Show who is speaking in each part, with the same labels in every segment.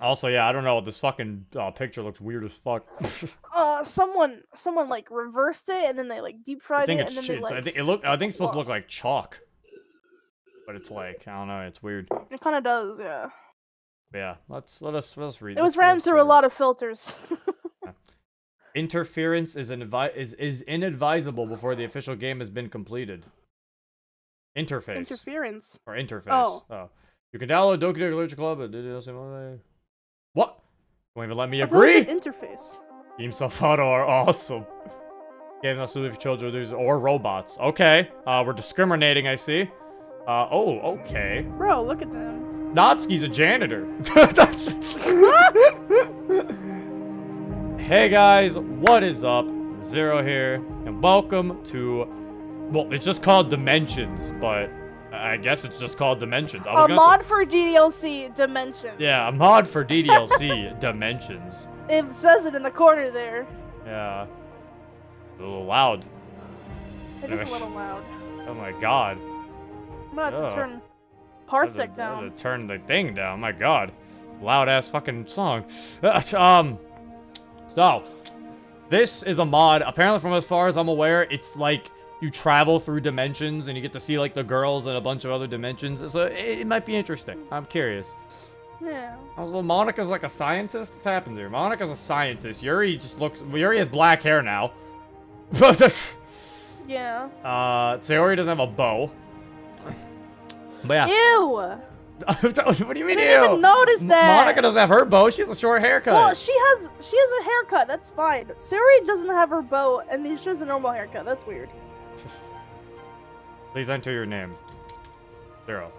Speaker 1: Also, yeah, I don't know. This fucking picture looks weird as fuck.
Speaker 2: Someone like reversed it and then they like deep fried it and then they like.
Speaker 1: I think it's supposed to look like chalk, but it's like I don't know. It's weird.
Speaker 2: It kind of does, yeah.
Speaker 1: Yeah, let us read.
Speaker 2: It was ran through a lot of filters.
Speaker 1: Interference is inadvisable before the official game has been completed. Interface.
Speaker 2: Interference.
Speaker 1: Or interface. Oh. You can download Doki Doki Club at DDLC. What? Won't even let me agree.
Speaker 2: Interface.
Speaker 1: Team Self-Auto are awesome. Game not suited for children or robots. Okay. We're discriminating, I see. Oh, okay.
Speaker 2: Bro, look at them.
Speaker 1: Natsuki's a janitor. Hey guys, what is up? Zero here, and welcome to, well, it's just called Dimensions, but I guess it's just called Dimensions.
Speaker 2: A mod for DDLC Dimensions.
Speaker 1: Yeah, a mod for DDLC Dimensions.
Speaker 2: It says it in the corner there.
Speaker 1: Yeah. A little loud.
Speaker 2: It is a little loud.
Speaker 1: Oh my god.
Speaker 2: I'm gonna have to turn Parsec down.
Speaker 1: I'm gonna turn the thing down. My god. Loud ass fucking song. So, this is a mod. Apparently, from as far as I'm aware, it's like you travel through dimensions and you get to see like the girls in a bunch of other dimensions. So it might be interesting. I'm curious.
Speaker 2: Yeah.
Speaker 1: Also, Monica's like a scientist. What's happened here? Monica's a scientist. Yuri just looks. Yuri has black hair now.
Speaker 2: Yeah.
Speaker 1: Sayori doesn't have a bow. But yeah.
Speaker 2: Ew.
Speaker 1: What do you mean,
Speaker 2: I didn't even notice that.
Speaker 1: Monica doesn't have her bow. She has a short haircut.
Speaker 2: Well, she has a haircut. That's fine. Sayori doesn't have her bow, and she has a normal haircut. That's weird.
Speaker 1: Please enter your name. 0.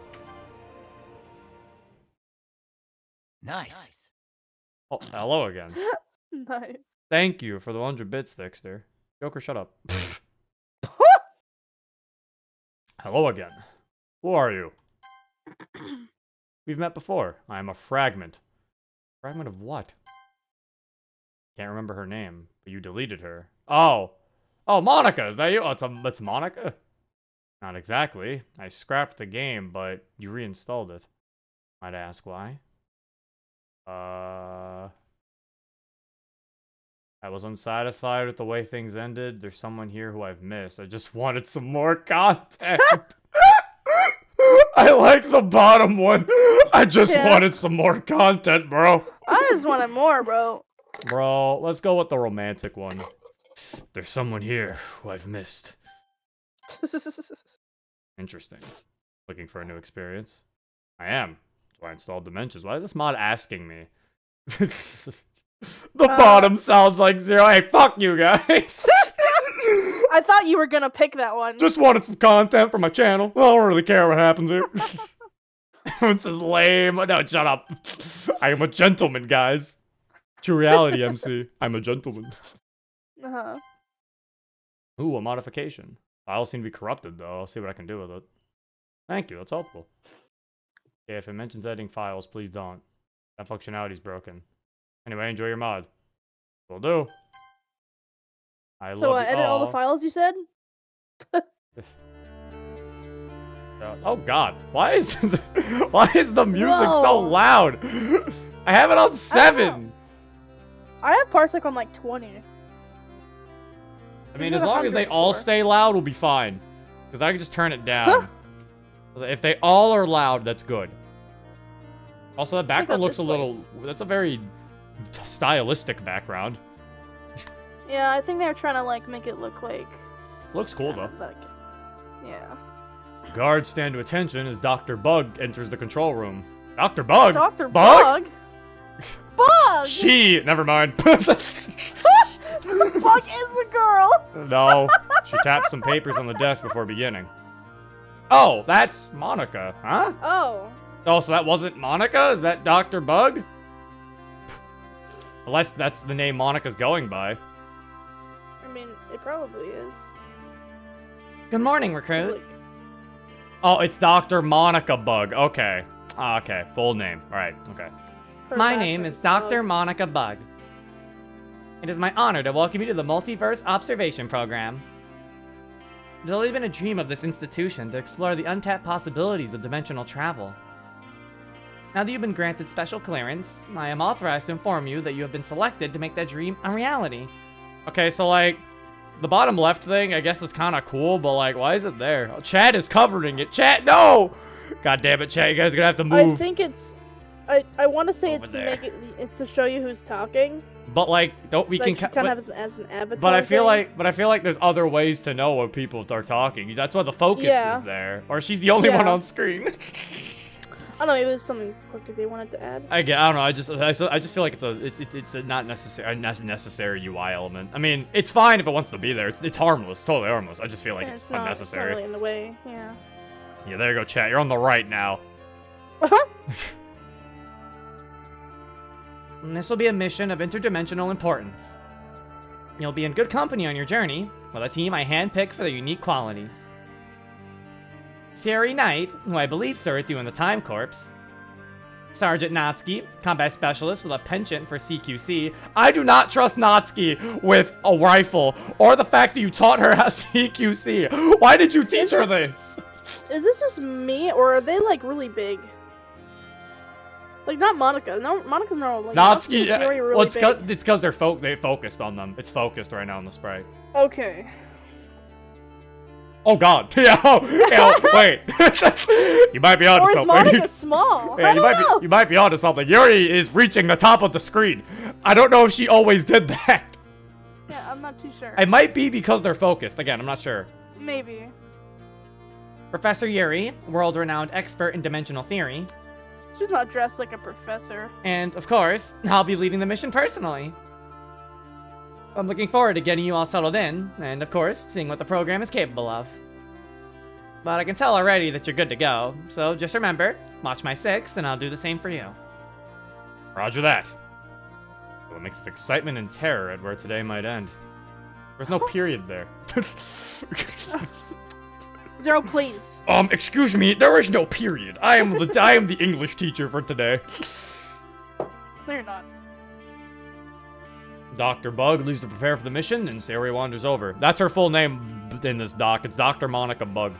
Speaker 3: Nice.
Speaker 1: Oh, hello again.
Speaker 2: Nice.
Speaker 1: Thank you for the 100 bits, Dexter. Joker, shut up. Hello again. Who are you? We've met before. I am a fragment. Fragment of what? Can't remember her name, but you deleted her. Oh. Oh, Monica, is that you? Oh, it's Monica? Not exactly. I scrapped the game, but you reinstalled it. Might I ask why? I was unsatisfied with the way things ended. There's someone here who I've missed. I just wanted some more content. I like the bottom one. I just wanted some more content, bro.
Speaker 2: I just wanted more, bro.
Speaker 1: Bro, let's go with the romantic one. There's someone here who I've missed. Interesting. Looking for a new experience? I am. That's why I installed Dimensions. Why is this mod asking me? The bottom sounds like 0. Hey, fuck you guys.
Speaker 2: I thought you were gonna pick that one.
Speaker 1: Just wanted some content for my channel. I don't really care what happens here. This is lame. No, shut up. I am a gentleman, guys. True reality, MC. I'm a gentleman.
Speaker 2: Uh-huh.
Speaker 1: Ooh, a modification. Files seem to be corrupted, though. I'll see what I can do with it. Thank you, that's helpful. Yeah, if it mentions editing files, please don't. That functionality is broken. Anyway, enjoy your mod. Will do.
Speaker 2: So edit all the files you said?
Speaker 1: Oh god, why is the music so loud? I have it on 7.
Speaker 2: I have Parsec on like 20.
Speaker 1: I mean, as long as they all stay loud, we'll be fine. Because I can just turn it down. If they all are loud, that's good. Also, that background looks a little... That's a very stylistic background.
Speaker 2: Yeah, I think they're trying to, like, make it look like...
Speaker 1: Looks cool, though.
Speaker 2: Yeah.
Speaker 1: Guards stand to attention as Dr. Bug enters the control room. Dr. Bug?
Speaker 2: Dr. Bug? Bug!
Speaker 1: She! Never mind.
Speaker 2: Bug is a girl!
Speaker 1: No. She tapped some papers on the desk before beginning. Oh, that's Monica, huh?
Speaker 2: Oh.
Speaker 1: Oh, so that wasn't Monica? Is that Dr. Bug? Unless that's the name Monica's going by.
Speaker 2: I mean, it probably is.
Speaker 1: Good morning, recruit. Oh, it's Dr. Monica Bug. Okay. Okay, full name. Alright, okay. My name is Dr. Monica Bug. It is my honor to welcome you to the Multiverse Observation Program. It's always been a dream of this institution to explore the untapped possibilities of dimensional travel. Now that you've been granted special clearance, I am authorized to inform you that you have been selected to make that dream a reality. Okay, so like, the bottom left thing, I guess is kind of cool, but like, why is it there? Oh, chat is covering it. Chat, no! God damn it, chat, you guys are gonna have to move.
Speaker 2: I think it's... I want to say it's to make it... It's to show you who's talking.
Speaker 1: But like, don't we
Speaker 2: like
Speaker 1: can
Speaker 2: kind of as an avatar.
Speaker 1: But I feel
Speaker 2: thing.
Speaker 1: like there's other ways to know when people are talking. That's why the focus is there. Or she's the only one on screen.
Speaker 2: I don't know, maybe there's something quick they wanted to add.
Speaker 1: I don't know. I just feel like it's a not necessary UI element. I mean, it's fine if it wants to be there. It's harmless, totally harmless. I just feel like it's unnecessary.
Speaker 2: It's not really in the way. Yeah.
Speaker 1: Yeah, there you go, chat. You're on the right now. This will be a mission of interdimensional importance. You'll be in good company on your journey with a team I handpicked for their unique qualities. Siri Knight, who I believe served you in the Time Corps. Sergeant Natsuki, combat specialist with a penchant for CQC. I do not trust Natsuki with a rifle, or the fact that you taught her how CQC. Why did you teach her this?
Speaker 2: Is this just me, or are they like really big? Like, not Monica. No, Monica's normal. Like,
Speaker 1: Natsuki,
Speaker 2: really
Speaker 1: well, it's because they focused on them. It's focused right now on the sprite.
Speaker 2: Okay.
Speaker 1: Oh god. Yeah, wait. You might be onto something.
Speaker 2: Or is Monica small?
Speaker 1: Yeah,
Speaker 2: I don't know.
Speaker 1: You might be onto something. Yuri is reaching the top of the screen. I don't know if she always did that.
Speaker 2: Yeah, I'm not too sure.
Speaker 1: It might be because they're focused. Again, I'm not sure.
Speaker 2: Maybe.
Speaker 1: Professor Yuri, world-renowned expert in dimensional theory.
Speaker 2: She's not dressed like a professor.
Speaker 1: And, of course, I'll be leading the mission personally. I'm looking forward to getting you all settled in, and, of course, seeing what the program is capable of. But I can tell already that you're good to go, so just remember, watch my 6, and I'll do the same for you. Roger that. Well, a mix of excitement and terror at where today might end. There's no period there.
Speaker 2: Zero, please.
Speaker 1: Excuse me, there is no period. I am the English teacher for today.
Speaker 2: No, you're not.
Speaker 1: Dr. Bug leaves to prepare for the mission, and Sayori wanders over. That's her full name in this doc. It's Dr. Monica Bug.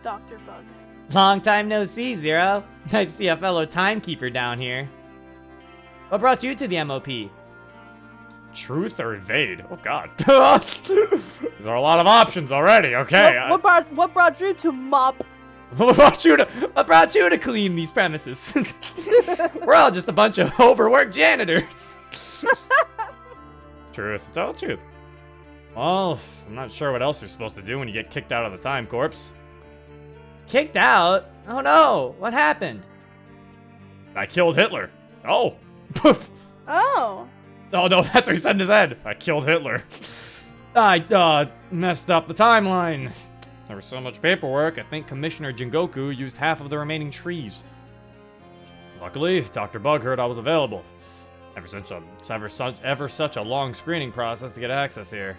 Speaker 2: Dr. Bug.
Speaker 1: Long time no see, Zero. Nice to see a fellow timekeeper down here. What brought you to the MOP? Truth or evade? Oh god. There are a lot of options already, okay.
Speaker 2: What brought you to mop?
Speaker 1: What brought you to clean these premises? We're all just a bunch of overworked janitors. Truth. Tell the truth. Well, I'm not sure what else you're supposed to do when you get kicked out of the Time Corps. Kicked out? Oh no, what happened? I killed Hitler. Oh.
Speaker 2: Oh.
Speaker 1: Oh no, that's what he said in his head. I killed Hitler. I, messed up the timeline. There was so much paperwork, I think Commissioner Jingoku used half of the remaining trees. Luckily, Dr. Bug heard I was available. Ever such a long screening process to get access here.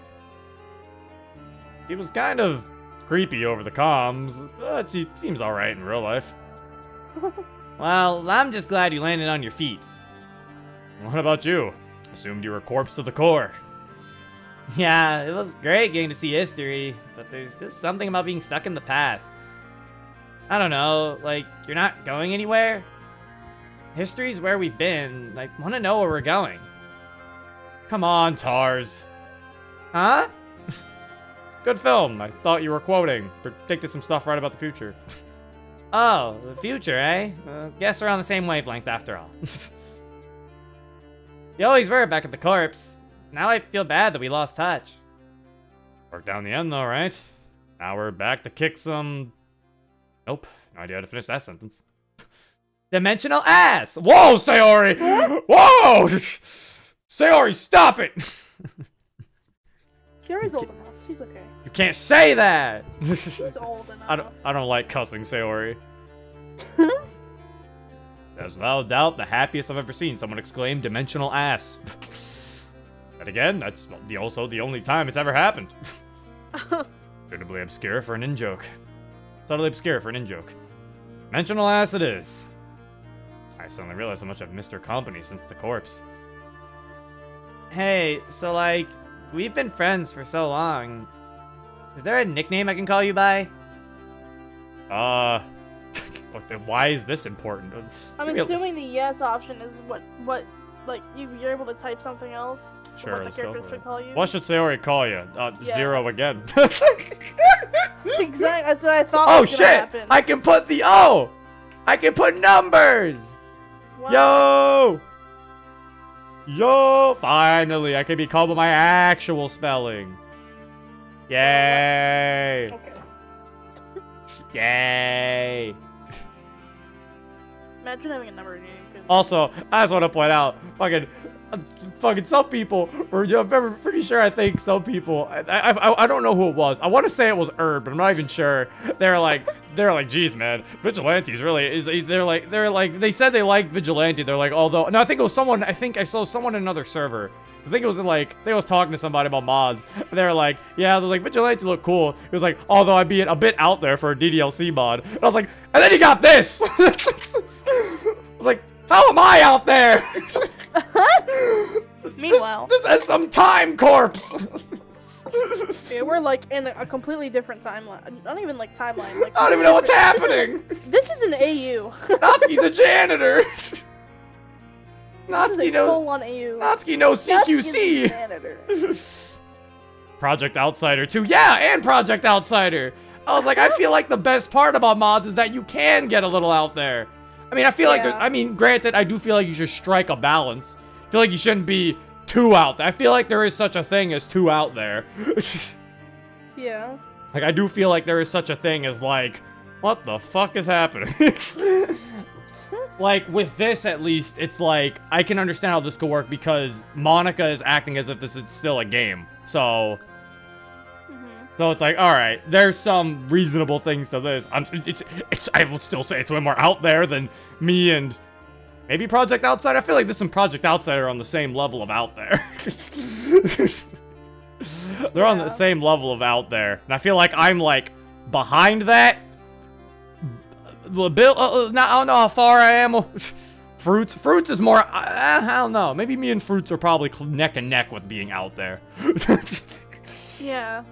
Speaker 1: He was kind of creepy over the comms, but he seems alright in real life. Well, I'm just glad you landed on your feet. What about you? Assumed you were corpse to the core. Yeah, it was great getting to see history, but there's just something about being stuck in the past. I don't know, like, you're not going anywhere? History's where we've been. Like, want to know where we're going. Come on, Tars. Huh? Good film. I thought you were quoting. Predicted some stuff right about the future. Oh, the future, eh? Guess we're on the same wavelength after all. You always were back at the corpse. Now I feel bad that we lost touch. Worked out in the end though, right? Now we're back to kick some... Nope. No idea how to finish that sentence. Dimensional ass! Whoa, Sayori! Whoa! Sayori, stop it!
Speaker 2: Sayori's old enough. She's okay.
Speaker 1: You can't say that!
Speaker 2: She's old enough.
Speaker 1: I don't like cussing, Sayori. There's without doubt the happiest I've ever seen someone exclaim dimensional ass. And again, that's also the only time it's ever happened. Suitably obscure for an in-joke. Totally obscure for an in-joke. Dimensional ass it is. I suddenly realized how much I've missed her company since the corpse. Hey, so like, we've been friends for so long. Is there a nickname I can call you by? But then why is this important?
Speaker 2: I'm assuming the yes option is what like you're able to type something else.
Speaker 1: Sure,
Speaker 2: What the
Speaker 1: let's go
Speaker 2: character
Speaker 1: for
Speaker 2: should
Speaker 1: it.
Speaker 2: call you.
Speaker 1: What should Sayori call you?
Speaker 2: Yeah.
Speaker 1: 0 again.
Speaker 2: Exactly. That's what I thought.
Speaker 1: Oh
Speaker 2: was gonna
Speaker 1: shit!
Speaker 2: happen.
Speaker 1: I can put the I can put numbers.
Speaker 2: What?
Speaker 1: Yo! Finally, I can be called by my actual spelling. Yay!
Speaker 2: Okay.
Speaker 1: Yay!
Speaker 2: Imagine having a number in your name.
Speaker 1: Also, I just want to point out, fucking some people, or I'm pretty sure I think some people, I don't know who it was. I want to say it was Herb, but I'm not even sure. They're like, geez, man, Vigilante's really they said they liked Vigilante. They're like, although, no, I think it was someone. I think I saw someone in another server. I think it was I was talking to somebody about mods. And they were like, yeah, they're like, Vigilante look cool. It was like, although I'd be a bit out there for a DDLC mod. And I was like, and then you got this. I was like, how am I out there?
Speaker 2: Meanwhile,
Speaker 1: this has some time corpse.
Speaker 2: yeah, we're like in a completely different timeline. Not even like timeline. Like
Speaker 1: I don't even know what's happening.
Speaker 2: This is an AU.
Speaker 1: Natsuki's a janitor.
Speaker 2: Natsuki knows full-on AU.
Speaker 1: Natsuki knows CQC.
Speaker 2: Janitor.
Speaker 1: Project Outsider too. Yeah, and Project Outsider. I was like, I feel like the best part about mods is that you can get a little out there. I mean, I feel like granted, I do feel like you should strike a balance. I feel like you shouldn't be too out there. I feel like there is such a thing as too out there.
Speaker 2: Yeah.
Speaker 1: Like, I do feel like there is such a thing as, like, what the fuck is happening? Like, with this, at least, it's like, I can understand how this could work because Monica is acting as if this is still a game. So... So it's like, all right, there's some reasonable things to this. I would still say it's way more out there than me and maybe Project Outsider. I feel like this and Project Outsider are on the same level of out there. They're on the same level of out there, and I feel like I'm like behind that. I don't know how far I am. Fruits is more. I don't know. Maybe me and Fruits are probably neck and neck with being out there.
Speaker 2: Yeah.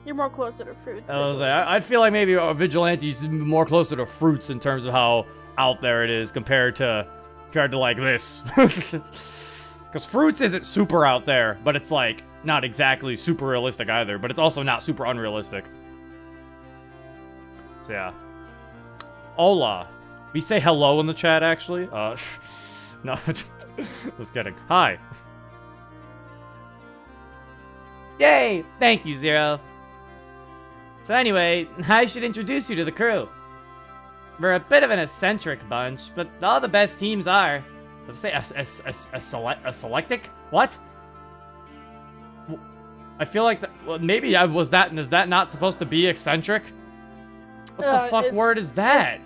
Speaker 2: You're more closer to Fruits.
Speaker 1: I'd feel like maybe Vigilante's more closer to Fruits in terms of how out there it is compared to like this. Because Fruits isn't super out there, but it's like not exactly super realistic either, but it's also not super unrealistic. So yeah. Hola. We say hello in the chat actually? No, just kidding. Hi. Yay! Thank you, Zero. So anyway, I should introduce you to the crew. We're a bit of an eccentric bunch, but all the best teams are. Let's say a selectic? What? I feel like that. Well, maybe is that not supposed to be eccentric? What the fuck word is that?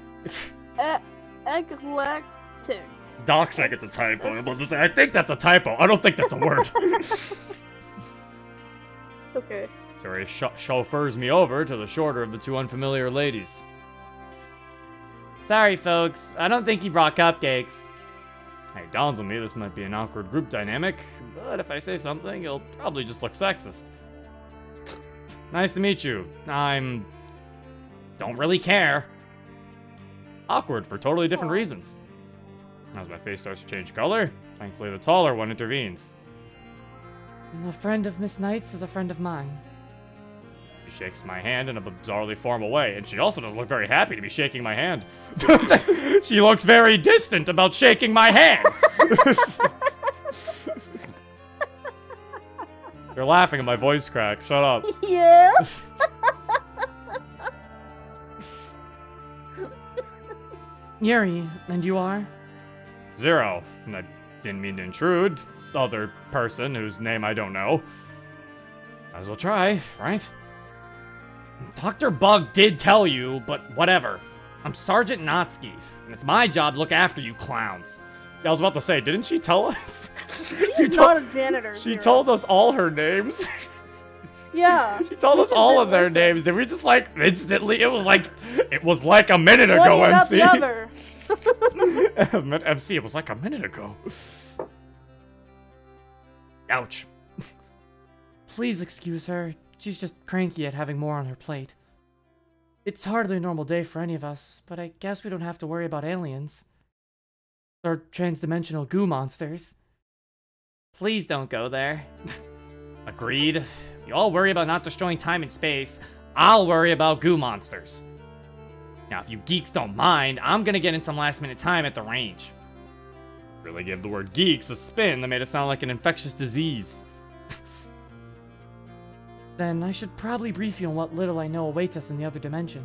Speaker 2: Eclectic.
Speaker 1: Doc said it's a typo. I think that's a typo. I don't think that's a word.
Speaker 2: Okay.
Speaker 1: So he chauffeurs me over to the shorter of the two unfamiliar ladies. Sorry, folks. I don't think he brought cupcakes. Hey, dawns on me this might be an awkward group dynamic, but if I say something, it'll probably just look sexist. Nice to meet you. Don't really care. Awkward for totally different reasons. As my face starts to change color, thankfully the taller one intervenes. A friend of Miss Knight's is a friend of mine. She shakes my hand in a bizarrely formal way, and she also doesn't look very happy to be shaking my hand. She looks very distant about shaking my hand. You're laughing at my voice crack. Shut up.
Speaker 2: Yeah.
Speaker 3: Yuri, and you are?
Speaker 1: Zero. And I didn't mean to intrude. The other person whose name I don't know. Might as well try, right? Dr. Bug did tell you, but whatever. I'm Sergeant Natsuki, and it's my job to look after you clowns. I was about to say, didn't she tell us?
Speaker 2: She's not a janitor.
Speaker 1: She told us all her names.
Speaker 2: Yeah.
Speaker 1: She told us all of their names. Did we just like instantly? It was like a minute ago, MC. MC, it was like a minute ago. Ouch.
Speaker 3: Please excuse her. She's just cranky at having more on her plate. It's hardly a normal day for any of us, but I guess we don't have to worry about aliens. Or transdimensional goo monsters. Please don't go there.
Speaker 1: Agreed. You all worry about not destroying time and space. I'll worry about goo monsters. Now, if you geeks don't mind, I'm gonna get in some last-minute time at the range. Really gave the word geeks a spin that made it sound like an infectious disease.
Speaker 3: Then I should probably brief you on what little I know awaits us in the other dimension.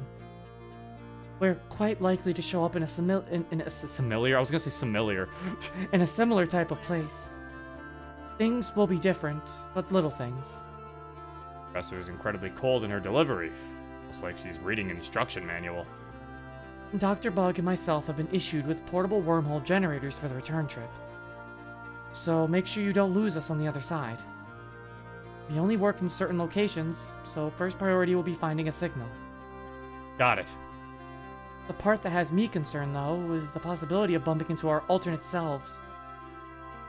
Speaker 3: We're quite likely to show up in a similar type of place. Things will be different, but little things.
Speaker 1: Professor's incredibly cold in her delivery. Looks like she's reading an instruction manual.
Speaker 3: Dr. Bug and myself have been issued with portable wormhole generators for the return trip. So make sure you don't lose us on the other side. We only work in certain locations, so first priority will be finding a signal.
Speaker 1: Got it.
Speaker 3: The part that has me concerned, though, is the possibility of bumping into our alternate selves.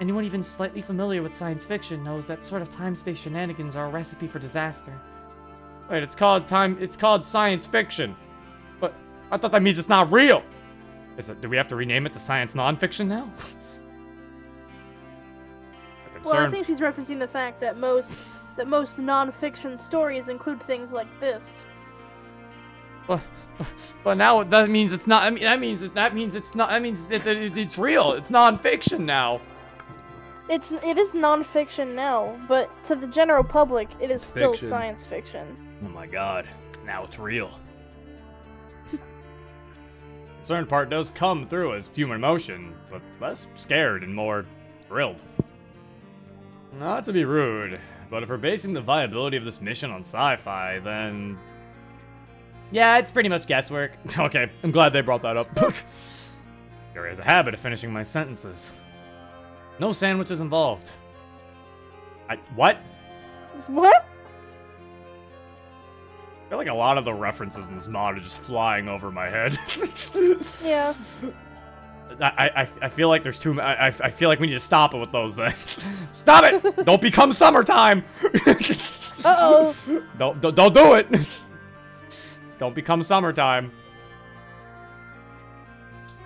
Speaker 3: Anyone even slightly familiar with science fiction knows that sort of time-space shenanigans are a recipe for disaster.
Speaker 1: Wait, it's called science fiction. But I thought that means it's not real. Do we have to rename it to science nonfiction now?
Speaker 2: Well, I think she's referencing the fact that most non-fiction stories include things like this.
Speaker 1: But now that means it's not. I mean, that means it's not. That means it's real. It's nonfiction now.
Speaker 2: It is non-fiction now, but to the general public, it is still science fiction.
Speaker 1: Oh my god! Now it's real. Concerned part does come through as human emotion, but less scared and more thrilled. Not to be rude, but if we're basing the viability of this mission on sci-fi, then yeah, it's pretty much guesswork. Okay, I'm glad they brought that up. Gary has a habit of finishing my sentences. No sandwiches involved. What?
Speaker 2: What?
Speaker 1: I feel like a lot of the references in this mod are just flying over my head.
Speaker 2: Yeah.
Speaker 1: I feel like there's too many. I feel like we need to stop it with those then. Stop it! Don't become summertime!
Speaker 2: Uh-oh.
Speaker 1: Don't do it! Don't become summertime.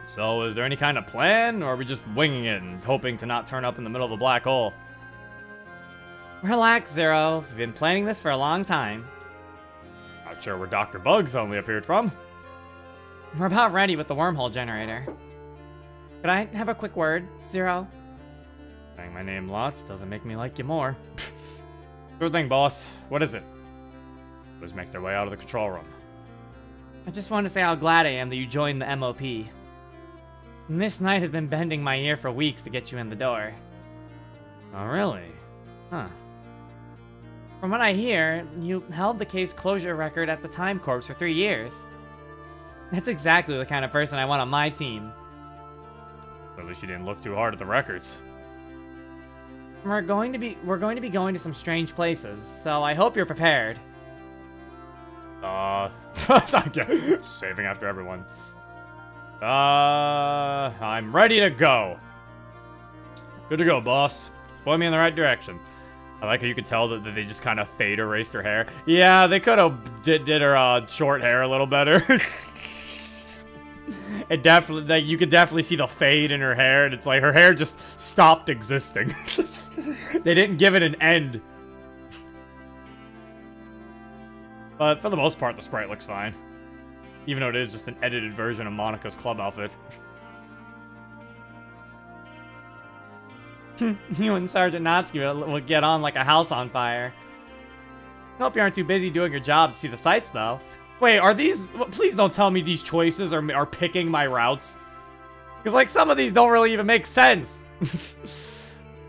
Speaker 1: So, is there any kind of plan, or are we just winging it and hoping to not turn up in the middle of a black hole?
Speaker 3: Relax, Zero. We've been planning this for a long time.
Speaker 1: Not sure where Dr. Bug suddenly appeared from.
Speaker 3: We're about ready with the wormhole generator. Could I have a quick word, Zero?
Speaker 1: Saying my name lots doesn't make me like you more. Sure thing, boss. What is it? Let's make their way out of the control room.
Speaker 3: I just want to say how glad I am that you joined the MOP. Miss Knight has been bending my ear for weeks to get you in the door.
Speaker 1: Oh, really? Huh.
Speaker 3: From what I hear, you held the case closure record at the Time Corps for 3 years. That's exactly the kind of person I want on my team.
Speaker 1: At least you didn't look too hard at the records.
Speaker 3: We're going to be going to some strange places, so I hope you're prepared.
Speaker 1: Saving after everyone. I'm ready to go. Good to go, boss. Point me in the right direction. I like how you could tell that they just kind of fade erased her hair. Yeah, they could have did her short hair a little better. It definitely, like, you could definitely see the fade in her hair, and it's like her hair just stopped existing. They didn't give it an end. But for the most part, the sprite looks fine. Even though it is just an edited version of Monica's club outfit.
Speaker 3: You and Sergeant Natsuki will get on like a house on fire. Hope you aren't too busy doing your job to see the sights, though.
Speaker 1: Wait, are these... Please don't tell me these choices are picking my routes. Because, like, some of these don't really even make sense.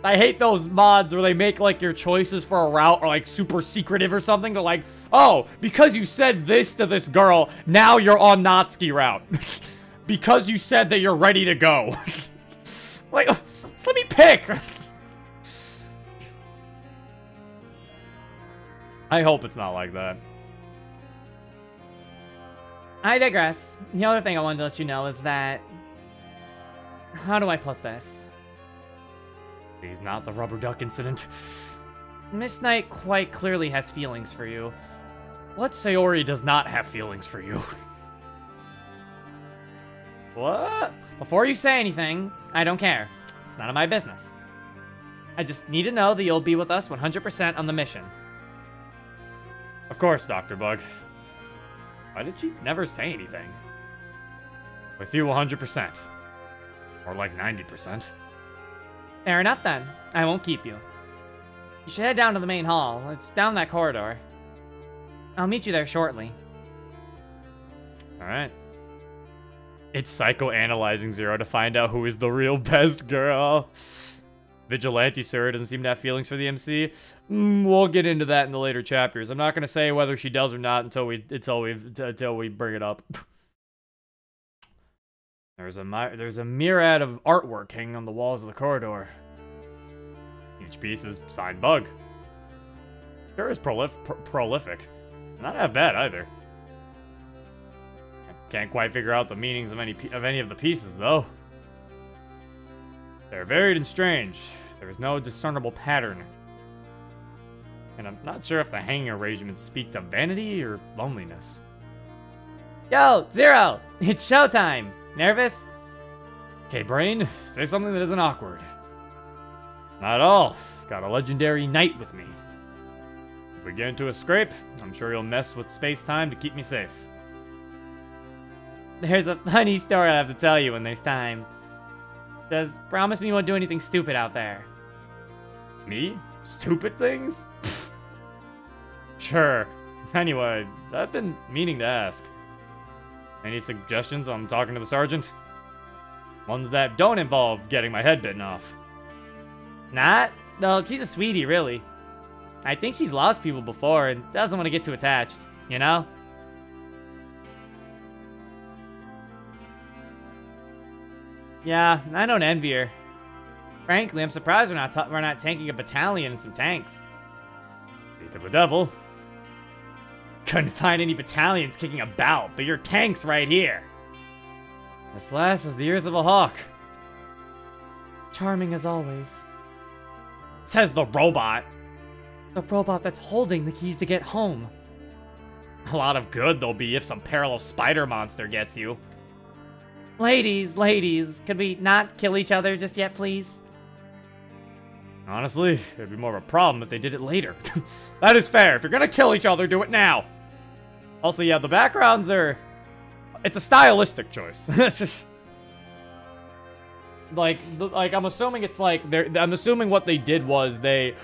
Speaker 1: I hate those mods where they make, like, your choices for a route are, like, super secretive or something. They're like, oh, because you said this to this girl, now you're on Natsuki route. Because you said that you're ready to go. Like, just let me pick. I hope it's not like that.
Speaker 3: I digress. The other thing I wanted to let you know is that... How do I put this?
Speaker 1: He's not the rubber duck incident.
Speaker 3: Miss Knight quite clearly has feelings for you.
Speaker 1: What Sayori does not have feelings for you? What?
Speaker 3: Before you say anything, I don't care. It's none of my business. I just need to know that you'll be with us 100% on the mission.
Speaker 1: Of course, Dr. Bug. Why did she never say anything? With you 100%. Or like 90%.
Speaker 3: Fair enough then. I won't keep you. You should head down to the main hall. It's down that corridor. I'll meet you there shortly.
Speaker 1: Alright. It's psychoanalyzing Zero to find out who is the real best girl. Vigilante Sir doesn't seem to have feelings for the MC. We'll get into that in the later chapters. I'm not gonna say whether she does or not until we bring it up. There's a myriad of artwork hanging on the walls of the corridor. Each piece is signed Bug. Sure is prolific. Not half bad either. I can't quite figure out the meanings of any of the pieces though. They're varied and strange. There is no discernible pattern. And I'm not sure if the hanging arrangements speak to vanity or loneliness.
Speaker 3: Yo, Zero! It's showtime! Nervous?
Speaker 1: Okay, Brain, say something that isn't awkward. Not at all. Got a legendary knight with me. If we get into a scrape, I'm sure you'll mess with space-time to keep me safe.
Speaker 3: There's a funny story I have to tell you when there's time. Just promise me you won't do anything stupid out there.
Speaker 1: Me? Stupid things? Pfft. Sure. Anyway, I've been meaning to ask. Any suggestions on talking to the sergeant? Ones that don't involve getting my head bitten off.
Speaker 3: Not? No, she's a sweetie, really. I think she's lost people before and doesn't want to get too attached, you know? Yeah, I don't envy her. Frankly, I'm surprised we're not tanking a battalion and some tanks.
Speaker 1: Speak of the devil.
Speaker 3: Couldn't find any battalions kicking about, but your tank's right here.
Speaker 1: This lass is the ears of a hawk.
Speaker 3: Charming as always.
Speaker 1: Says the robot.
Speaker 3: The robot that's holding the keys to get home.
Speaker 1: A lot of good there'll be if some parallel spider monster gets you.
Speaker 3: Ladies, could we not kill each other just yet, please?
Speaker 1: Honestly, it'd be more of a problem if they did it later. That is fair. If you're gonna kill each other, do it now. Also, yeah, the backgrounds are... It's a stylistic choice. It's just... Like, I'm assuming it's like... I'm assuming what they did was they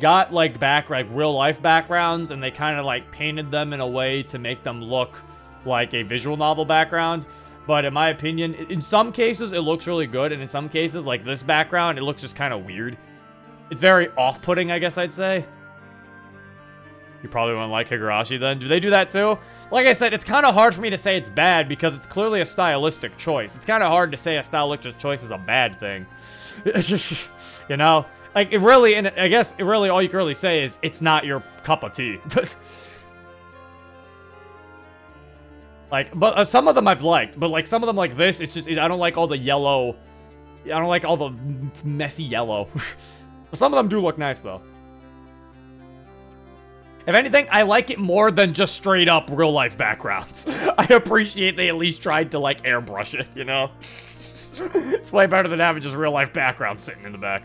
Speaker 1: got, like, real-life backgrounds, and they kind of, like, painted them in a way to make them look like a visual novel background. But in my opinion, in some cases, it looks really good. And in some cases, like this background, it looks just kind of weird. It's very off-putting, I guess I'd say. You probably wouldn't like Higurashi then. Do they do that too? Like I said, it's kind of hard for me to say it's bad because it's clearly a stylistic choice. It's kind of hard to say a stylistic choice is a bad thing. You know? Like, it really, and I guess really all you can really say is it's not your cup of tea. Like, but some of them I've liked, but like some of them like this, it's just, I don't like all the yellow, I don't like all the messy yellow. Some of them do look nice though. If anything, I like it more than just straight up real life backgrounds. I appreciate they at least tried to like airbrush it, you know? It's way better than having just real life backgrounds sitting in the back.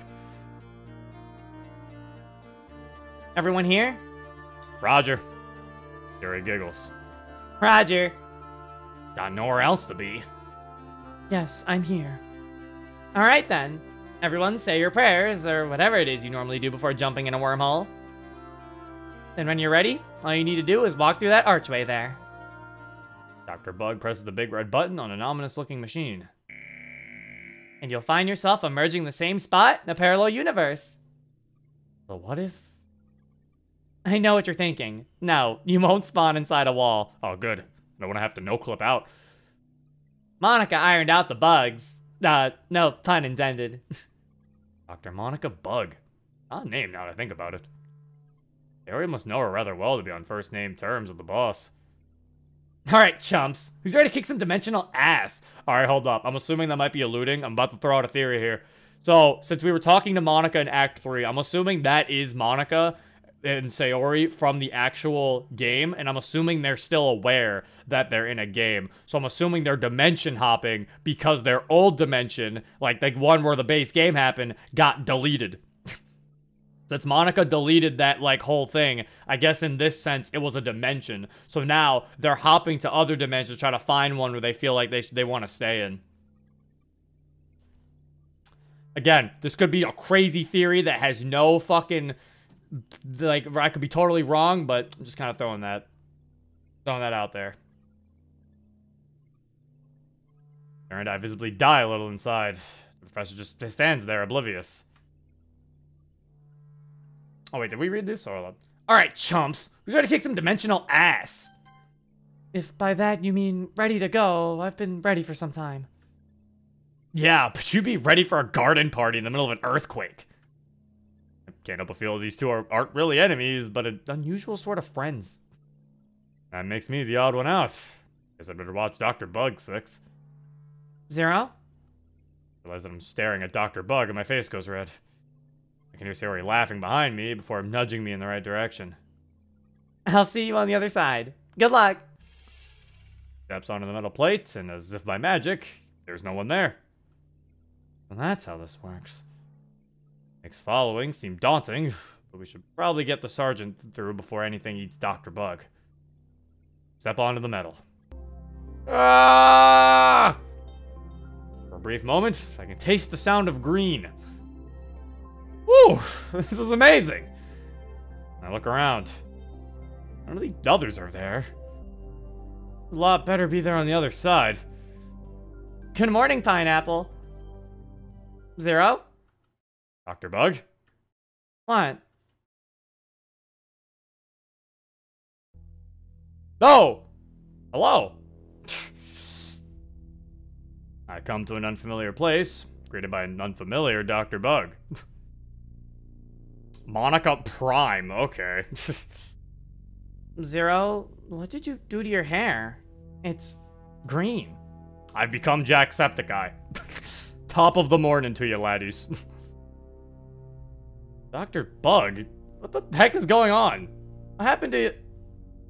Speaker 3: Everyone here?
Speaker 1: Roger. Gary giggles.
Speaker 3: Roger.
Speaker 1: Got nowhere else to be.
Speaker 3: Yes, I'm here. Alright then. Everyone say your prayers, or whatever it is you normally do before jumping in a wormhole. Then when you're ready, all you need to do is walk through that archway there.
Speaker 1: Dr. Bug presses the big red button on an ominous-looking machine.
Speaker 3: And you'll find yourself emerging the same spot in a parallel universe.
Speaker 1: But what if...
Speaker 3: I know what you're thinking. No, you won't spawn inside a wall.
Speaker 1: Oh, good. I don't want to have to no-clip out.
Speaker 3: Monica ironed out the bugs. No pun intended.
Speaker 1: Dr. Monica Bug. Odd name now that I think about it. Ari must know her rather well to be on first-name terms with the boss.
Speaker 3: Alright, chumps. Who's ready to kick some dimensional ass?
Speaker 1: Alright, hold up. I'm assuming that might be alluding. I'm about to throw out a theory here. So, since we were talking to Monica in Act 3, I'm assuming that is Monica. in Sayori from the actual game, and I'm assuming they're still aware that they're in a game. So I'm assuming they're dimension hopping because their old dimension, like the one where the base game happened, got deleted. Since Monica deleted that, like, whole thing, I guess in this sense, it was a dimension. So now they're hopping to other dimensions to try to find one where they feel like they want to stay in. Again, this could be a crazy theory that has no fucking, like, I could be totally wrong, but I'm just kind of throwing that out there. And I visibly die a little inside. The professor just stands there, oblivious. Oh, wait, did we read this? All right, chumps. Who's ready to kick some dimensional ass?
Speaker 3: If by that you mean ready to go, I've been ready for some time.
Speaker 1: Yeah, but you'd be ready for a garden party in the middle of an earthquake. I can't help but feel these two aren't really enemies, but an unusual sort of friends. That makes me the odd one out. Guess I'd better watch Dr. Bug 6.
Speaker 3: Zero?
Speaker 1: I realize that I'm staring at Dr. Bug and my face goes red. I can hear Sayori laughing behind me before nudging me in the right direction.
Speaker 3: I'll see you on the other side. Good luck.
Speaker 1: Steps onto the metal plate, and as if by magic, there's no one there. And that's how this works. Makes following seem daunting, but we should probably get the sergeant through before anything eats Dr. Bug. Step onto the metal. Ah! For a brief moment, I can taste the sound of green. Woo! This is amazing! I look around. None of the others are there. A lot better be there on the other side.
Speaker 3: Good morning, Pineapple. Zero?
Speaker 1: Dr. Bug?
Speaker 3: What?
Speaker 1: Oh! Hello! I come to an unfamiliar place, greeted by an unfamiliar Dr. Bug. Monica Prime, okay.
Speaker 3: Zero, what did you do to your hair? It's green.
Speaker 1: I've become Jacksepticeye. Top of the morning to you, laddies. Dr. Bug? What the heck is going on? What happened to you?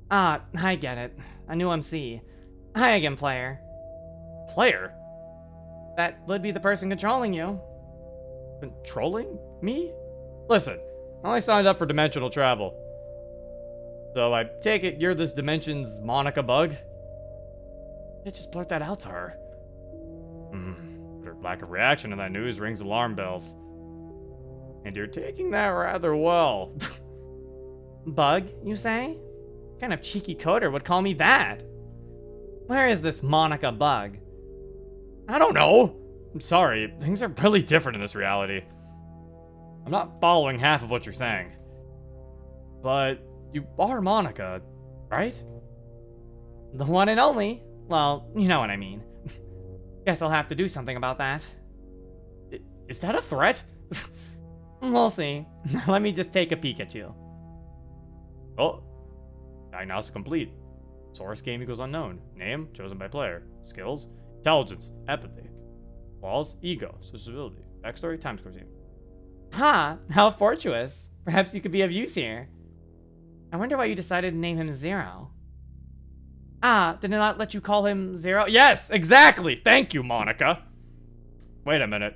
Speaker 3: Ah, I get it. A new MC. Hi again, player.
Speaker 1: Player?
Speaker 3: That would be the person controlling you.
Speaker 1: Controlling me? Listen, I only signed up for dimensional travel. So I take it you're this dimension's Monica Bug? I just blurt that out to her. Her lack of reaction to that news rings alarm bells. And you're taking that rather well.
Speaker 3: Bug, you say? What kind of cheeky coder would call me that? Where is this Monica Bug?
Speaker 1: I don't know. I'm sorry, things are really different in this reality. I'm not following half of what you're saying. But you are Monica, right?
Speaker 3: The one and only. Well, you know what I mean. Guess I'll have to do something about that.
Speaker 1: Is that a threat?
Speaker 3: We'll see. Let me just take a peek at you.
Speaker 1: Oh. Diagnosis complete. Source game equals unknown. Name chosen by player. Skills intelligence, empathy. Flaws ego, sociability. Backstory time score team.
Speaker 3: Ha! How fortuitous. Perhaps you could be of use here. I wonder why you decided to name him Zero. Ah, did I not let you call him Zero?
Speaker 1: Yes, exactly. Thank you, Monica. Wait a minute.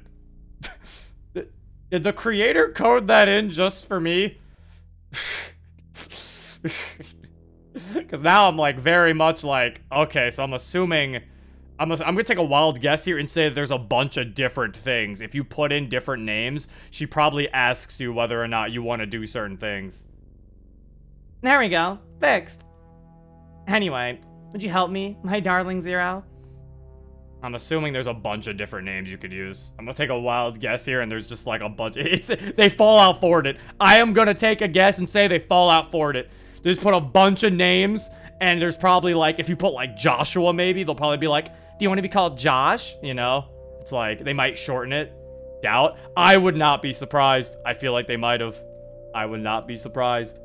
Speaker 1: Did the creator code that in just for me? Because now I'm like very much like, okay, so I'm assuming, I'm gonna take a wild guess here and say there's a bunch of different things. If you put in different names, she probably asks you whether or not you want to do certain things.
Speaker 3: There we go. Fixed. Anyway, would you help me, my darling Zero?
Speaker 1: I'm assuming there's a bunch of different names you could use. I'm gonna take a wild guess here, and there's just like a bunch. They Fallout forward it. I am gonna take a guess and say they Fallout forward it. They just put a bunch of names, and there's probably like, if you put like Joshua maybe, they'll probably be like, do you want to be called Josh? You know? It's like, they might shorten it. Doubt. I would not be surprised. I feel like they might have. I would not be surprised.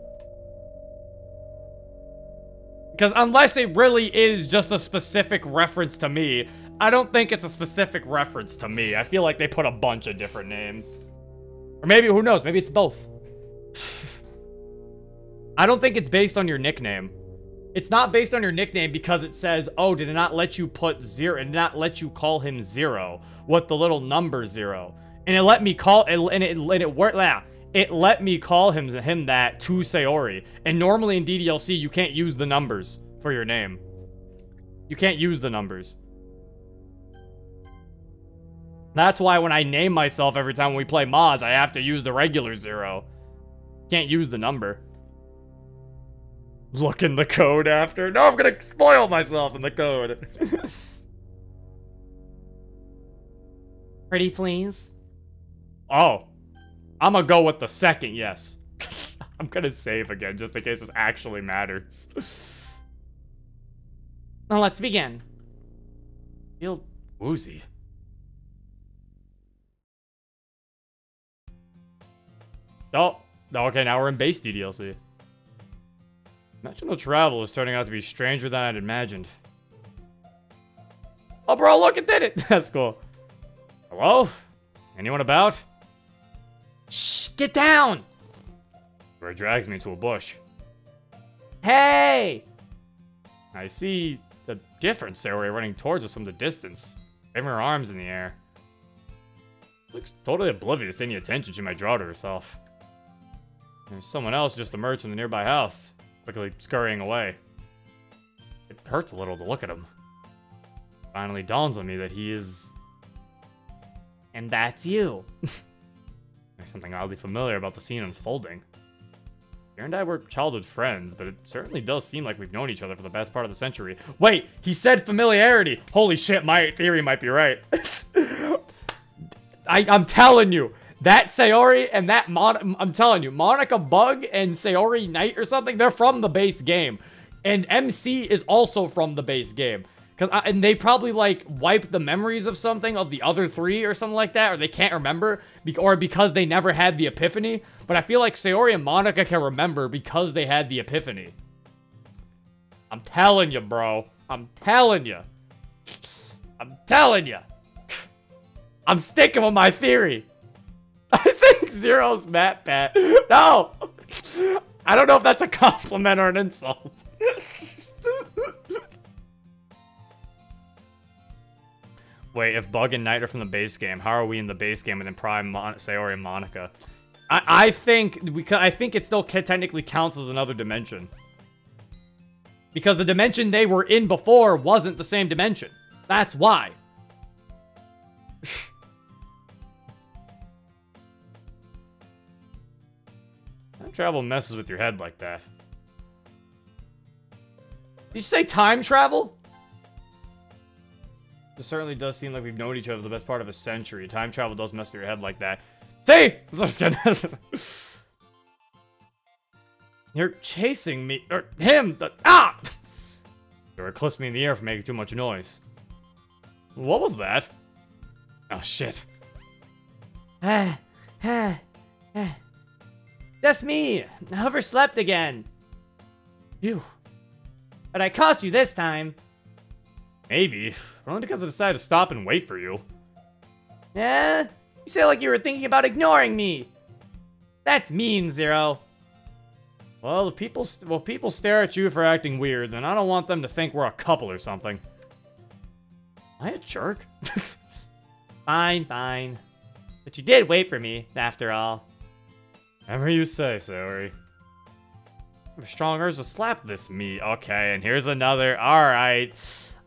Speaker 1: Because unless it really is just a specific reference to me, I don't think it's a specific reference to me. I feel like they put a bunch of different names. Or maybe, who knows, maybe it's both. I don't think it's based on your nickname. It's not based on your nickname because it says, oh, did it not let you put 0, and not let you call him 0 with the little number 0. And it let me call, and it worked, yeah. It let me call him that to Sayori. And normally in DDLC, you can't use the numbers for your name. You can't use the numbers. That's why when I name myself every time we play mods, I have to use the regular 0. Can't use the number. Look in the code after. No, I'm gonna spoil myself in the code.
Speaker 3: Pretty please?
Speaker 1: Oh. I'm gonna go with the second, yes. I'm gonna save again, just in case this actually matters.
Speaker 3: Well, let's begin.
Speaker 1: Feel woozy. Oh, okay, now we're in base DDLC. Dimensional travel is turning out to be stranger than I'd imagined. Oh, bro, look, it did it! That's cool. Hello? Anyone about?
Speaker 3: Shh, get down!
Speaker 1: Where it drags me into a bush.
Speaker 3: Hey!
Speaker 1: I see the difference there, where running towards us from the distance, waving her arms in the air. Looks totally oblivious to any attention she might draw to herself. There's someone else just emerged from the nearby house, quickly scurrying away. It hurts a little to look at him. Finally dawns on me that he is...
Speaker 3: And that's you.
Speaker 1: There's something oddly familiar about the scene unfolding. Kira and I were childhood friends, but it certainly does seem like we've known each other for the best part of the century. Wait, he said familiarity! Holy shit, my theory might be right. I'm telling you, that Sayori and that I'm telling you, Monica Bug and Sayori Knight or something, they're from the base game. And MC is also from the base game. And they probably, like, wiped the memories of something of the other 3 or something like that, or they can't remember, or because they never had the epiphany. But I feel like Sayori and Monica can remember because they had the epiphany. I'm telling you, bro. I'm telling you. I'm telling you. I'm sticking with my theory. I think Zero's Matt Pat. No! I don't know if that's a compliment or an insult. Wait, if Bug and Knight are from the base game, how are we in the base game and then Prime, Sayori, and Monica? I think it still technically counts as another dimension. Because the dimension they were in before wasn't the same dimension. That's why. Time travel messes with your head like that. Did you say time travel? It certainly does seem like we've known each other for the best part of a century. Time travel does mess with your head like that. See? You're chasing me. Or him. Ah! You clipped me in the air for making too much noise. What was that? Oh, shit.
Speaker 3: That's me. I overslept again. Phew. But I caught you this time.
Speaker 1: Maybe. But only because I decided to stop and wait for you.
Speaker 3: Yeah? You sound like you were thinking about ignoring me. That's mean, Zero.
Speaker 1: Well, if people stare at you for acting weird, then I don't want them to think we're a couple or something. Am I a jerk?
Speaker 3: Fine, fine. But you did wait for me, after all.
Speaker 1: Whatever you say, Sayori. I have a strong urge to slap this me. Okay, and here's another. Alright.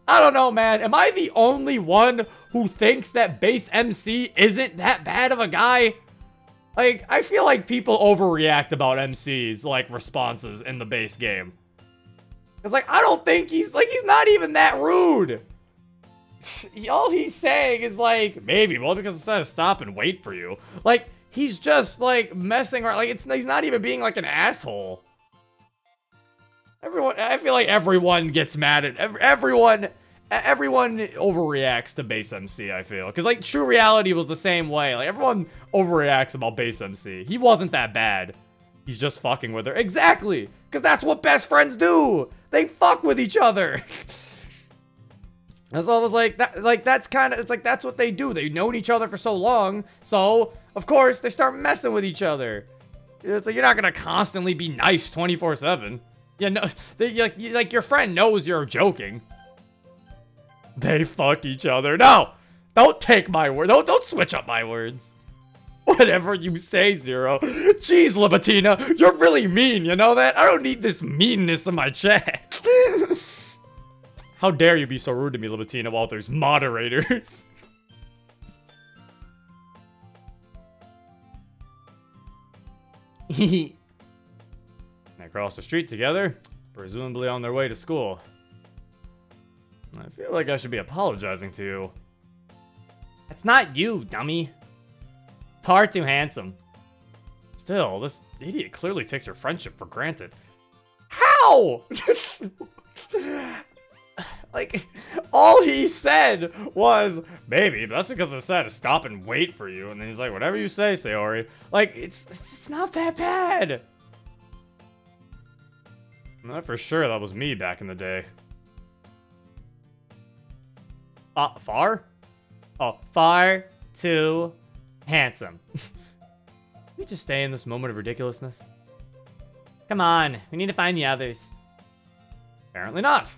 Speaker 1: I don't know, man. Am I the only one who thinks that base MC isn't that bad of a guy? Like, I feel like people overreact about MC's, like, responses in the base game. Because, like, I don't think he's not even that rude. All he's saying is, like, maybe, well, because instead of stop and wait for you. Like, he's just, like, messing around. Like, he's not even being, like, an asshole. I feel like everyone gets mad at everyone overreacts to base MC, I feel. Because, like, True Reality was the same way. Like, everyone overreacts about base MC. He wasn't that bad. He's just fucking with her. Exactly! Because that's what best friends do! They fuck with each other! That's all I was like, that's kind of, it's like, that's what they do. They've known each other for so long, so, of course, they start messing with each other. It's like you're not gonna constantly be nice 24/7. Yeah, no, like your friend knows you're joking. They fuck each other. No, don't take my word. Don't switch up my words. Whatever you say, Zero. Jeez, Libatina, you're really mean. You know that? I don't need this meanness in my chat. How dare you be so rude to me, Libatina, while there's moderators? They cross the street together, presumably on their way to school. I feel like I should be apologizing to you. That's not you, dummy. Far too handsome. Still, this idiot clearly takes your friendship for granted. How? Like, all he said was, maybe, but that's because I decided to stop and wait for you. And then he's like, whatever you say, Sayori. Like, it's not that bad. Not for sure that was me back in the day. Far? Oh, far too handsome. Can we just stay in this moment of ridiculousness? Come on, we need to find the others. Apparently not.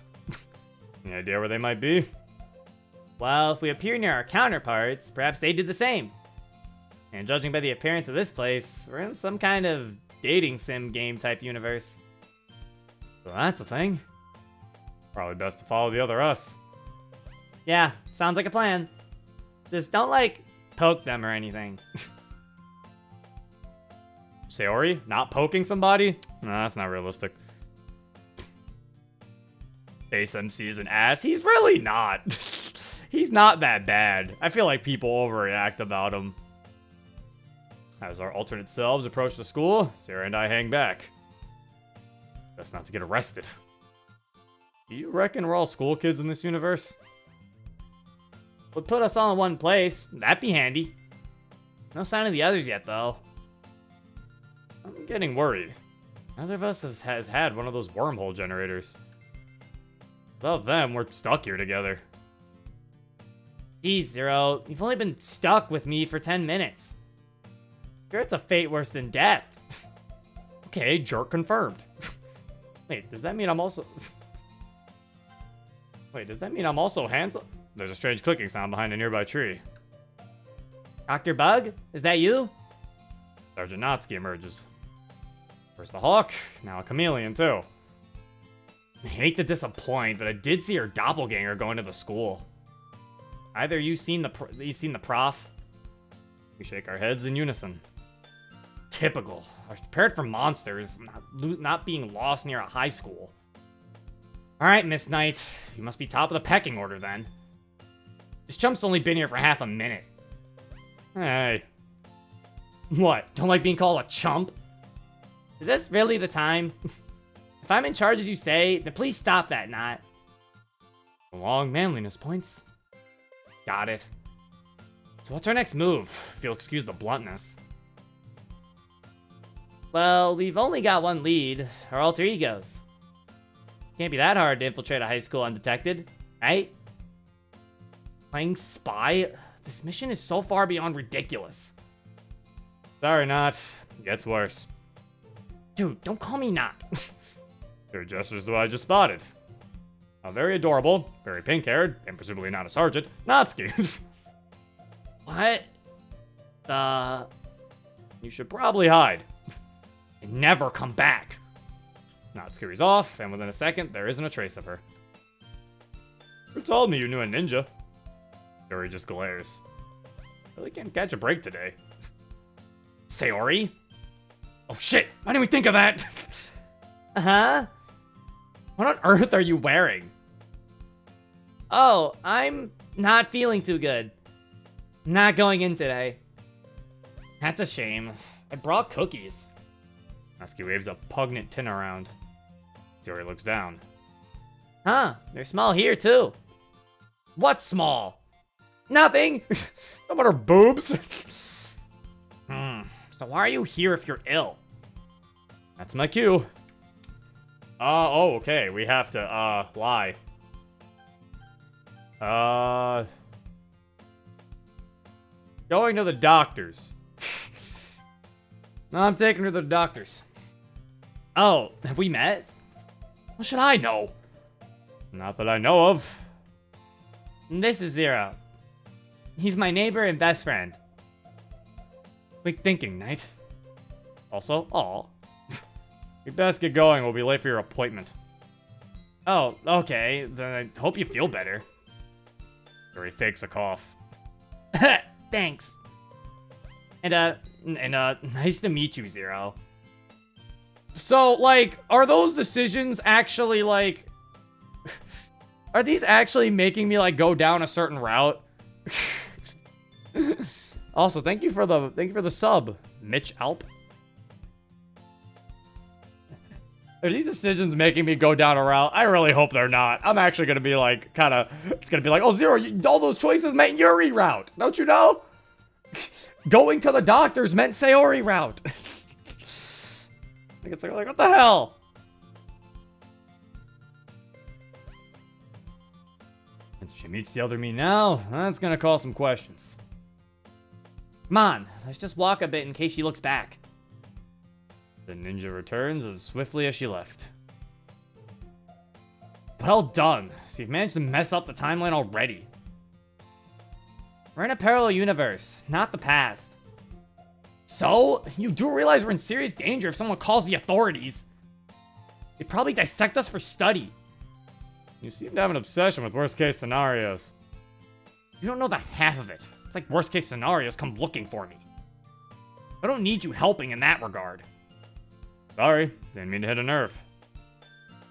Speaker 1: Any idea where they might be? Well, if we appear near our counterparts, perhaps they did the same. And judging by the appearance of this place, we're in some kind of dating sim game type universe. So that's a thing. Probably best to follow the other us. Yeah, sounds like a plan. Just don't, like, poke them or anything. Sayori? Not poking somebody? No, that's not realistic. Base MC is an ass. He's really not. He's not that bad. I feel like people overreact about him. As our alternate selves approach the school, Sarah and I hang back. Best not to get arrested. Do you reckon we're all school kids in this universe? Would put us all in one place. That'd be handy. No sign of the others yet, though. I'm getting worried. Neither of us has had one of those wormhole generators. Without them, we're stuck here together. Geez, Zero. You've only been stuck with me for 10 minutes. Sure, it's a fate worse than death. Okay, jerk confirmed. Wait, does that mean I'm also... Wait, does that mean I'm also handsome? There's a strange clicking sound behind a nearby tree. Dr. Bug? Is that you? Sergeant Natsuki emerges. First the hawk, now a chameleon too. I hate to disappoint, but I did see your doppelganger going to the school. Either you seen the prof? We shake our heads in unison. Typical. I was prepared for monsters, not being lost near a high school. Alright, Miss Knight. You must be top of the pecking order then. This chump's only been here for half a minute. Hey. What? Don't like being called a chump? Is this really the time? If I'm in charge as you say, then please stop that, Not. Long manliness points. Got it. So what's our next move, if you'll excuse the bluntness? Well, we've only got one lead, our alter egos. Can't be that hard to infiltrate a high school undetected, right? Playing spy? This mission is so far beyond ridiculous. Sorry, Not. It gets worse. Dude, don't call me Not. Your gesture's what I just spotted. A very adorable, very pink-haired, and presumably not a sergeant, Natsuki. What? You should probably hide. And never come back. Natsuki's off, and within a second, there isn't a trace of her. Who told me you knew a ninja? Sayori just glares. Really can't catch a break today. Sayori? Oh shit, why didn't we think of that? Uh-huh? What on earth are you wearing? Oh, I'm not feeling too good. Not going in today. That's a shame. I brought cookies. Natsuki waves a pungent tin around. Sayori looks down. Huh, they're small here too. What's small? Nothing! How about her boobs? So why are you here if you're ill? That's my cue. Oh, okay. We have to, lie. Going to the doctor's. I'm taking her to the doctor's. Oh, have we met? What should I know? Not that I know of.
Speaker 3: This is Zero. He's my neighbor and best friend.
Speaker 1: Quick thinking, Knight. Also, aw. You best get going, we'll be late for your appointment.
Speaker 3: Oh, okay. Then I hope you feel better.
Speaker 1: Or he fakes a cough.
Speaker 3: Thanks. And nice to meet you, Zero.
Speaker 1: So, like, are those decisions actually, like... Are these actually making me, like, go down a certain route? Also, thank you for the sub, Mitch Alp. Are these decisions making me go down a route? I really hope they're not. I'm actually gonna be like, it's gonna be like, oh, Zero, all those choices meant Yuri route. Don't you know? Going to the doctors meant Sayori route. It's like, what the hell? And she meets the other me now. That's gonna cause some questions.
Speaker 3: Come on, let's just walk a bit in case she looks back.
Speaker 1: The ninja returns as swiftly as she left. Well done. So you've managed to mess up the timeline already.
Speaker 3: We're in a parallel universe, not the past.
Speaker 1: So, you do realize we're in serious danger if someone calls the authorities. They'd probably dissect us for study. You seem to have an obsession with worst case scenarios. You don't know the half of it. It's like worst case scenarios come looking for me. I don't need you helping in that regard. Sorry, didn't mean to hit a nerve.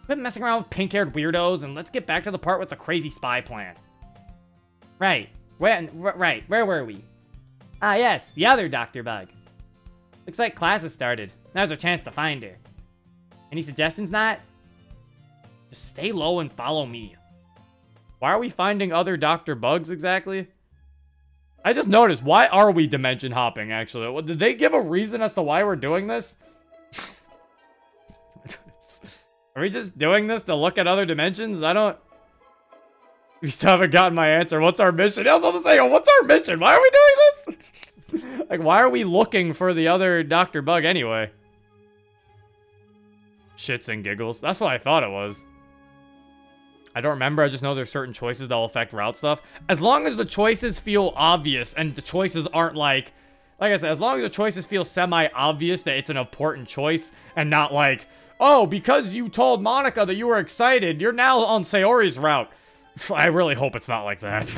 Speaker 3: Quit messing around with pink-haired weirdos and let's get back to the part with the crazy spy plan. Right. Where were we? Ah, yes, the other Dr. Bug. Looks like class has started. Now's our chance to find her. Any suggestions, Nat?
Speaker 1: Just stay low and follow me. Why are we finding other Dr. Bugs exactly? I just noticed, why are we dimension hopping, actually? Did they give a reason as to why we're doing this? Are we just doing this to look at other dimensions? We still haven't gotten my answer. What's our mission? I was about to say, what's our mission? Why are we doing this? Like, why are we looking for the other Dr. Bug anyway? Shits and giggles. That's what I thought it was. I don't remember. I just know there's certain choices that will affect route stuff. As long as the choices feel obvious and the choices aren't like I said, as long as the choices feel semi-obvious that it's an important choice and not like, oh, because you told Monica that you were excited, you're now on Sayori's route. I really hope it's not like that.